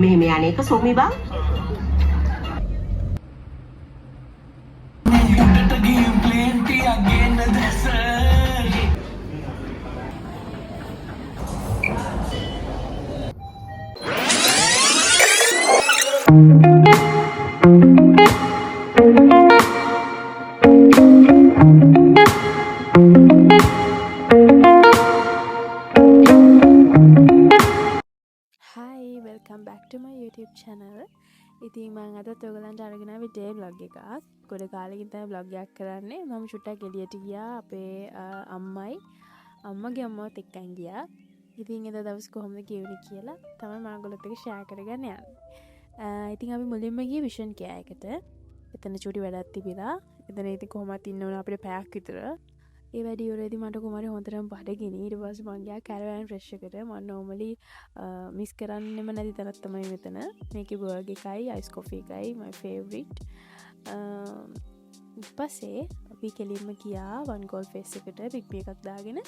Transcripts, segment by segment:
මෙහෙම යන්නේක සෝමි බං. Hi, welcome back to my YouTube channel. ඉතින් මම අදත් ඔයගලන්ට අරගෙන ආවේ ඩේ vlog එකක්. ගොඩ කාලෙකින් තමයි vlog එකක් කරන්නේ. මම චුට්ටක් එළියට ගියා අපේ අම්මගේ අම්මවත් එක්කන් ගියා. ඉතින් එදා දවස් කොහොමද ගියුනේ කියලා තමයි මම ඔයගලත් එක්ක share කරගන්න යන්නේ. ඉතින් අපි මුලින්ම ගියේ විෂන් කෙයා එකට. එතන චුටි වැඩක් තිබිලා. එතන ඉතින් කොහොමවත් ඉන්න ඕන අපිට පැයක් විතර. ඒ වැඩි ඉවරෙදි මට කුමාරි හොඳටම බඩගිනි. ඊට පස්සේ මං ගියා කැරවෑන් ෆ්‍රෙෂ් එකට. මම normally මිස් කරන්නෙම නැති තැනක් තමයි මෙතන. මේකේ බර්ගර් එකයි අයිස් කොෆි එකයි my favorite. ඊට පස්සේ අපි කෙලින්ම ගියා one goal face එකට big B එකක් දාගෙන.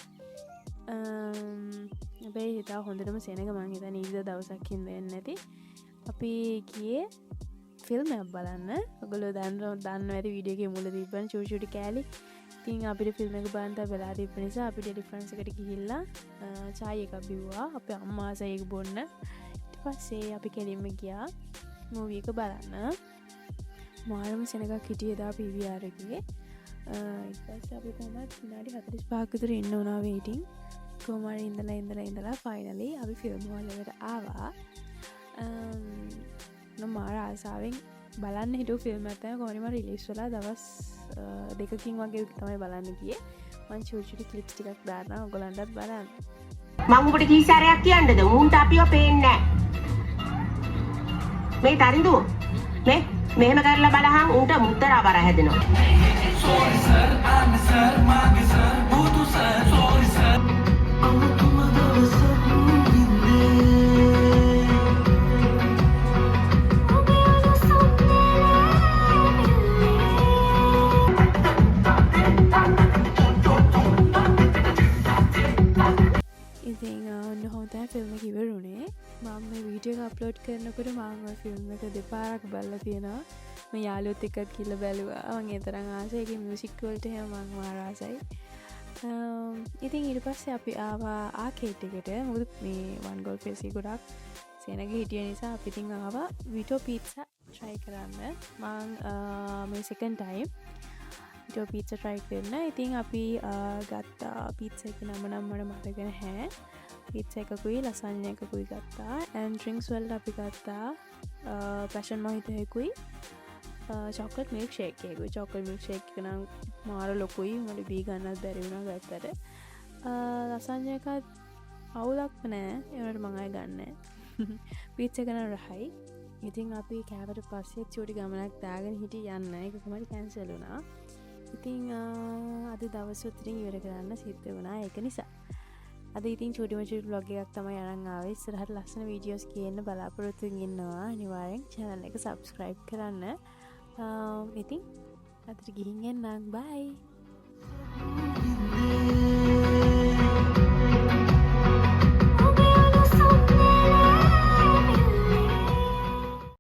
හැබැයි හිතා හොඳටම සෙනග මං හිතන්නේ ඊට දවසක් හින්දා එන්නේ නැති. අපි ගියේ ෆිල්ම් එකක් බලන්න. ඔයගොල්ලෝ දන්නවා ඇති වීඩියෝ එකේ මුල තිබ්බන චූටි කෑලි. ඉතින් අපිට ෆිල්ම් එක බලන්න වෙලා තිබ්බ නිසා අපිට ඩිෆරන්ස් එකට ගිහිල්ලා චායි එකක් බිව්වා. අපේ අම්මා ආසයි ඒක බොන්න. ඊට පස්සේ අපි කෙලින්ම ගියා මූවි එක බලන්න. මාරම සෙනගක් හිටියේ දා PVR එකේ. ඊට පස්සේ අපි කොහමද විනාඩි 45ක් විතර ඉන්න උනා වේටින්. කොහොම හරි ඉඳලා ෆයිනලි අපි ෆිල්ම් හෝල් එකට ආවා. මම මාර ආසාවෙන් බලන්න හිටු ෆිල්ම් එකක් තමයි කොහොමද රිලීස් වෙලා දවස් දෙකකින් වගේ තමයි බලන්න ගියේ. මම චූටි ක්ලිප්ස් ටිකක් දානවා ඔයගලන්ටත් බලන්න. මම ඔබට කී සැරයක් කියන්නද මූන්ට අපිව පේන්නේ නැහැ. මේ තරිඳු මෙහෙම කරලා බලහන් උන්ට මුතරා බර හැදෙනවා. sorry sir I'm sir mage sir budu sir sorry sir film එක ඉවරුනේ. මම මේ වීඩියෝ එක අප්ලෝඩ් කරනකොට මම ෆිල්ම් එක දෙපාරක් බලලා තියෙනවා. මම යාළුවොත් එක්කත් කියලා බැලුවා. මම ඒ තරම් ආසයි. ඒකේ මියුසික් වලට එහෙම මම මාර ආසයි. ඉතින් ඊට පස්සේ අපි ආවා ආකේඩ් එකට. මොකද මේ one goal face එක ගොඩක් සෙනග හිටිය නිසා අපි ඉතින් ආවා විටෝ පීට්සා try කරන්න. මම මේ second time විටෝ පීට්සා try කරන. ඉතින් අපි ගත්තා පීට්සා එක නම නම් මට මතක නැහැ. පීට්සා එකකුයි ලසඤ්ඤා එකකුයි ගත්තා. and drinks වලට අපි ගත්තා passion mojito එකකුයි chocolate milk shake එකකුයි. chocolate milk shake එක නම් මාර ලොකුයි. මට බී ගන්නත් බැරි වුණා ගත්තට. ලසඤ්ඤා එකත් අවුලක්ම නෑ. ඒවට මම ආයෙ ගන්නෑ. පීට්සා එක නම් රහයි. ඉතින් අපි කෑවට පස්සේ චූටි ගමනක් දාගෙන හිටිය යන්න. ඒක කොහමද කැන්සල් වුණා. ඉතින් අද දවස් උතරින් ඉවර කරන්න සිද්ධ වුණා. ඒක නිසා අද ඉතින් චූටි vlog එකක් තමයි අරන් ආවේ. ඉස්සරහට ලස්සන වීඩියෝස් කියන්න බලාපොරොත්තු වෙනවා. අනිවාර්යෙන් channel එක subscribe කරන්න. ඉතින් අදට ගිහින් එන්නම්. bye.